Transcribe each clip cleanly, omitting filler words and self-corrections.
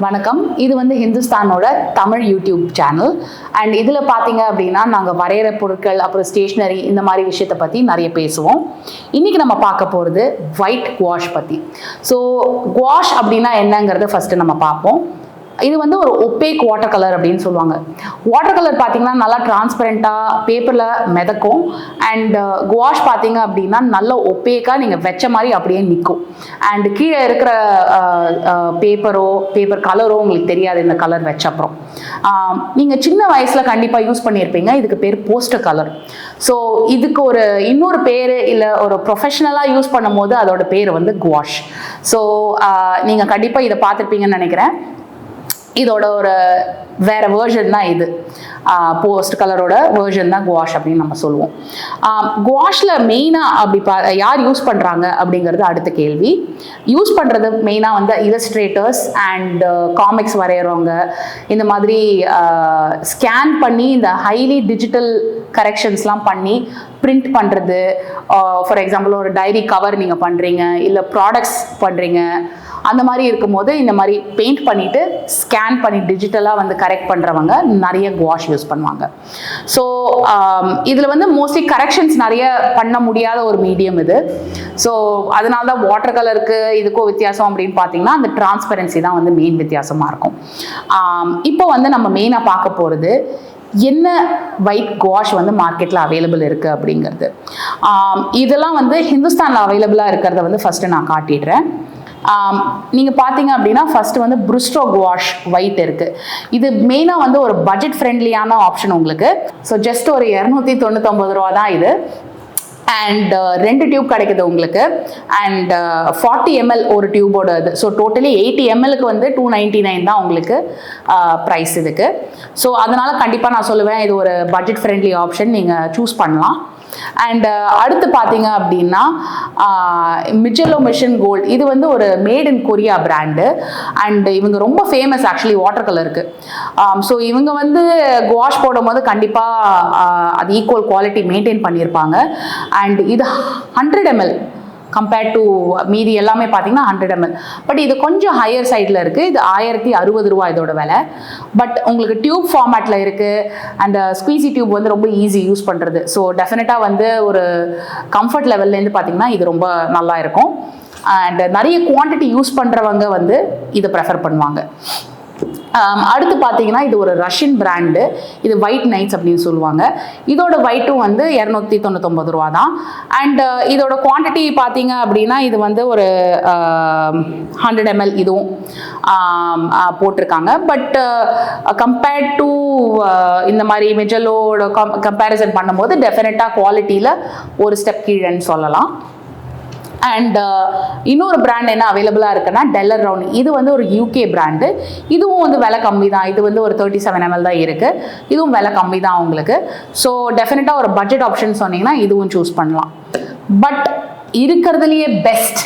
வணக்கம். இது வந்து ஹிந்துஸ்தானோட தமிழ் யூடியூப் சேனல். அண்ட் இதில் பார்த்தீங்க அப்படின்னா நாங்கள் வரைகிற பொருட்கள், அப்புறம் ஸ்டேஷ்னரி, இந்த மாதிரி விஷயத்தை பற்றி நிறைய பேசுவோம். இன்றைக்கி நம்ம பார்க்க போகிறது ஒயிட் குவாஷ் பற்றி. ஸோ குவாஷ் அப்படின்னா என்னங்கிறத ஃபஸ்ட்டு நம்ம பார்ப்போம். இது வந்து ஒரு ஒப்பேக் வாட்டர் கலர் அப்படின்னு சொல்லுவாங்க. வாட்டர் கலர் பார்த்தீங்கன்னா நல்லா டிரான்ஸ்பரண்ட்டாக பேப்பரில் மிதக்கும். அண்ட் குவாஷ் பார்த்தீங்க அப்படின்னா நல்ல ஒப்பேக்காக நீங்கள் வச்ச மாதிரி அப்படியே நிற்கும். அண்ட் கீழே இருக்கிற பேப்பர் கலரோ உங்களுக்கு தெரியாது இந்த கலர் வச்ச அப்புறம். நீங்கள் சின்ன வயசில் கண்டிப்பாக யூஸ் பண்ணியிருப்பீங்க. இதுக்கு பேர் போஸ்டர் கலர். ஸோ இதுக்கு ஒரு இன்னொரு பேர் இல்லை ஒரு ப்ரொஃபஷ்னலாக யூஸ் பண்ணும் போது அதோட பேர் வந்து குவாஷ். ஸோ நீங்கள் கண்டிப்பாக இதை பார்த்துருப்பீங்கன்னு நினைக்கிறேன். இதோட ஒரு வேற வேர்ஷன் தான் இது. போஸ்ட் கலரோட வேர்ஷன் தான் குவாஷ் அப்படின்னு நம்ம சொல்லுவோம். குவாஷில் மெயினாக அப்படி யார் யூஸ் பண்ணுறாங்க அப்படிங்கிறது அடுத்த கேள்வி. யூஸ் பண்ணுறது மெயினாக வந்து இல்லஸ்ட்ரேட்டர்ஸ் அண்ட் காமிக்ஸ் வரைகிறவங்க, இந்த மாதிரி ஸ்கேன் பண்ணி இந்த ஹைலி டிஜிட்டல் கரெக்ஷன்ஸ்லாம் பண்ணி பிரிண்ட் பண்ணுறது. ஃபார் எக்ஸாம்பிள் ஒரு டைரி கவர் நீங்கள் பண்ணுறீங்க, இல்லை ப்ராடக்ட்ஸ் பண்ணுறீங்க, அந்த மாதிரி இருக்கும்போது இந்த மாதிரி பெயிண்ட் பண்ணிவிட்டு ஸ்கேன் பண்ணி டிஜிட்டலாக வந்து கரெக்ட் பண்ணுறவங்க நிறைய குவாஷ் யூஸ் பண்ணுவாங்க. ஸோ இதில் வந்து மோஸ்ட்லி கரெக்ஷன்ஸ் நிறைய பண்ண முடியாத ஒரு மீடியம் இது. ஸோ அதனால தான் வாட்டர் கலருக்கு இதுக்கும் வித்தியாசம் அப்படின்னு பார்த்தீங்கன்னா அந்த டிரான்ஸ்பரன்சி தான் வந்து மெயின் வித்தியாசமாக இருக்கும். இப்போ வந்து நம்ம மெயினாக பார்க்க போகிறது என்ன ஒயிட் குவாஷ் வந்து மார்க்கெட்டில் அவைலபிள் இருக்குது அப்படிங்கிறது. இதெல்லாம் வந்து ஹிந்துஸ்தானில் அவைலபிளாக இருக்கிறத வந்து ஃபஸ்ட்டு நான் காட்டிடுறேன். நீங்கள் பார்த்தீங்க அப்படின்னா ஃபஸ்ட்டு வந்து ப்ருஸ்டோ குவாஷ் ஒயிட் இருக்குது. இது மெயினாக வந்து ஒரு பட்ஜெட் ஃப்ரெண்ட்லியான ஆப்ஷன் உங்களுக்கு. ஸோ ஜஸ்ட் ஒரு 299 ரூபா தான் இது. அண்ட் 2 டியூப் கிடைக்குது உங்களுக்கு. அண்ட் 40 ml ஒரு டியூபோட இது. ஸோ டோட்டலி 80 mlக்கு வந்து 299 தான் உங்களுக்கு ப்ரைஸ் இதுக்கு. ஸோ அதனால் கண்டிப்பாக நான் சொல்லுவேன் இது ஒரு பட்ஜெட் ஃப்ரெண்ட்லி ஆப்ஷன், நீங்கள் சூஸ் பண்ணலாம். அண்ட் அடுத்து பார்த்தீங்க அப்படின்னா மிஜெலோ மிஷன் கோல்ட். இது வந்து ஒரு made in Korea brand. And இவங்க ரொம்ப ஃபேமஸ் ஆக்சுவலி வாட்டர் கலருக்கு. ஸோ இவங்க வந்து குவாஷ் போடும்போது கண்டிப்பாக அது ஈக்குவல் குவாலிட்டி மெயின்டைன் பண்ணியிருப்பாங்க. அண்ட் இது 100 ml கம்பேர்ட் டு மீதி எல்லாமே பார்த்தீங்கன்னா 100 ml. பட் இது கொஞ்சம் ஹையர் சைடில் இருக்குது. இது 1060 ரூபா இதோட விலை. பட் உங்களுக்கு டியூப் ஃபார்மேட்டில் இருக்குது. அந்த ஸ்குவீசி டியூப் வந்து ரொம்ப ஈஸி யூஸ் பண்ணுறது. ஸோ டெஃபினட்டாக வந்து ஒரு கம்ஃபர்ட் லெவல்லேருந்து பார்த்தீங்கன்னா இது ரொம்ப நல்லா இருக்கும். அண்ட் நிறைய குவான்டிட்டி யூஸ் பண்ணுறவங்க வந்து இதை ப்ரெஃபர் பண்ணுவாங்க. அடுத்து பார்த்தீங்கன்னா இது ஒரு ரஷ்யன் பிராண்டு. இது ஒயிட் நைட்ஸ் அப்படின்னு சொல்லுவாங்க. இதோட ஒயிட்டும் வந்து 299 ரூபா தான். அண்ட் இதோட குவான்டிட்டி பார்த்தீங்க அப்படின்னா இது வந்து ஒரு 100 ml இதுவும் போட்டிருக்காங்க. பட் கம்பேர்ட் டு இந்த மாதிரி மிஜெலோட கம்பேரிசன் பண்ணும்போது டெஃபினட்டாக குவாலிட்டியில் ஒரு ஸ்டெப் கீழேன்னு சொல்லலாம். அண்ட் இன்னொரு பிராண்ட் என்ன அவைலபிளாக இருக்குன்னா டெல்லர் ரவுண்ட். இது வந்து ஒரு யூகே பிராண்டு. இதுவும் வந்து விலை கம்மி தான். இது வந்து ஒரு 37 ml தான் இருக்குது. இதுவும் விலை கம்மி தான் உங்களுக்கு. ஸோ டெஃபினட்டாக ஒரு பட்ஜெட் ஆப்ஷன் சொன்னீங்கன்னா இதுவும் சூஸ் பண்ணலாம். பட் இருக்கிறதுலையே பெஸ்ட்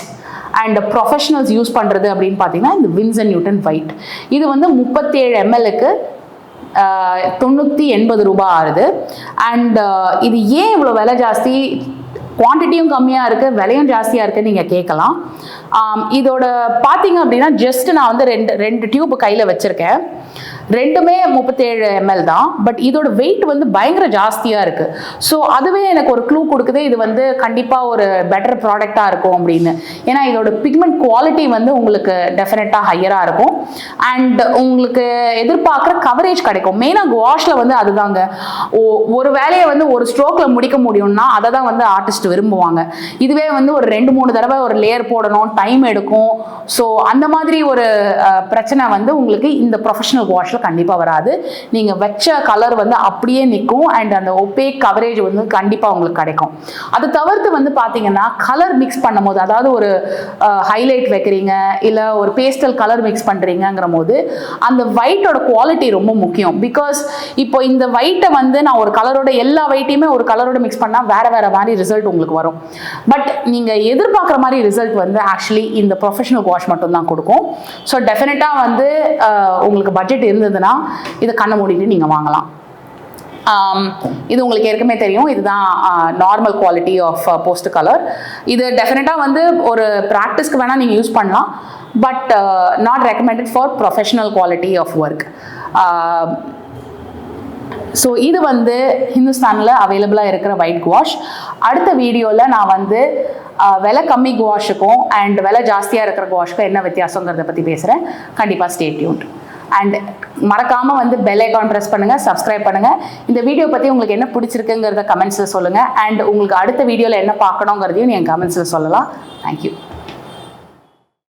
அண்ட் ப்ரொஃபஷனல்ஸ் யூஸ் பண்ணுறது அப்படின்னு பார்த்தீங்கன்னா இந்த வின்சன் நியூட்டன் ஒயிட். இது வந்து 37 mlக்கு 980 ரூபா ஆகுது. அண்ட் இது ஏன் இவ்வளோ விலை ஜாஸ்தி, குவான்டிட்டியும் கம்மியாக இருக்குது, விலையும் ஜாஸ்தியாக இருக்குன்னு நீங்கள் கேட்கலாம். இதோட பார்த்தீங்க அப்படின்னா ஜஸ்ட் நான் வந்து ரெண்டு டியூப் கையில் வச்சுருக்கேன். ரெண்டுமே 37 ml தான். பட் இதோட வெயிட் வந்து பயங்கர ஜாஸ்தியாக இருக்குது. ஸோ அதுவே எனக்கு ஒரு க்ளூ கொடுக்குது இது வந்து கண்டிப்பாக ஒரு பெட்டர் ப்ராடக்டாக இருக்கும் அப்படின்னு. ஏன்னா இதோட பிக்மெண்ட் குவாலிட்டி வந்து உங்களுக்கு டெஃபினட்டாக ஹையராக இருக்கும். அண்ட் உங்களுக்கு எதிர்பார்க்குற கவரேஜ் கிடைக்கும். மெயினாக குவாஷில் வந்து அதுதாங்க, ஒரு வேலையை வந்து ஒரு ஸ்ட்ரோக்கில் முடிக்க முடியும்னா அதை தான் வந்து ஆர்டிஸ்ட் விரும்புவாங்க. இதுவே வந்து ஒரு 2-3 தடவை ஒரு லேயர் போடணும், டைம் எடுக்கும். ஸோ அந்த மாதிரி ஒரு பிரச்சனை வந்து உங்களுக்கு இந்த ப்ரொஃபஷனல் குவாஷில் கண்டிப்பாக வராது. நீங்கள் வச்ச கலர் வந்து அப்படியே நிற்கும். அண்ட் அந்த ஒப்பேக் கவரேஜ் வந்து கண்டிப்பாக உங்களுக்கு கிடைக்கும். அது தவிர்த்து வந்து பார்த்தீங்கன்னா கலர் மிக்ஸ் பண்ணும் போது, அதாவது ஒரு ஹைலைட் வைக்கிறீங்க இல்லை ஒரு பேஸ்டல் கலர் மிக்ஸ் பண்ணுறீங்கிற போது அந்த ஒயிட்டோட குவாலிட்டி ரொம்ப முக்கியம். பிகாஸ் இப்போ இந்த ஒயிட்டை வந்து நான் ஒரு கலரோட எல்லா ஒயிட்டையுமே ஒரு கலரோட மிக்ஸ் பண்ணால் வேறு வேறு மாதிரி ரிசல்ட் உங்களுக்கு வரும். பட் நீங்கள் எதிர்பார்க்குற மாதிரி ரிசல்ட் வந்து ஆக்சுவலி இந்த ப்ரொஃபஷனல் வாஷ் மட்டும் தான் கொடுக்கும். ஸோ டெஃபினட்டாக வந்து உங்களுக்கு பட்ஜெட் இருந்ததுன்னா இதை கண்ணை மூடிட்டு நீங்கள் வாங்கலாம். இது உங்களுக்கு ஏற்கனவே தெரியும், இதுதான் normal quality of poster colour. இது டெஃபினட்டாக வந்து ஒரு ப்ராக்டிஸ்க்கு வேணால் நீங்கள் யூஸ் பண்ணலாம், but not recommended for professional quality of work. So இது வந்து ஹிந்துஸ்தானில் அவைலபிளாக இருக்கிற ஒயிட் குவாஷ். அடுத்த வீடியோவில் நான் வந்து விலை கம்மி குவாஷுக்கும் அண்ட் விலை ஜாஸ்தியாக இருக்கிற குவாஷுக்கும் என்ன வித்தியாசங்கிறத பற்றி பேசுகிறேன். கண்டிப்பாக ஸ்டே டியூன்ட். அண்ட் மறக்காமல் வந்து பெல் ஐகான் ப்ரெஸ் பண்ணுங்கள், சப்ஸ்கிரைப் பண்ணுங்கள். இந்த வீடியோ பற்றி உங்களுக்கு என்ன பிடிச்சிருக்குங்கிறத கமெண்ட்ஸில் சொல்லுங்கள். அண்ட் உங்களுக்கு அடுத்த வீடியோவில் என்ன பார்க்கணுங்கிறதையும் நீங்கள் கமெண்ட்ஸில் சொல்லலாம். தேங்க்யூ.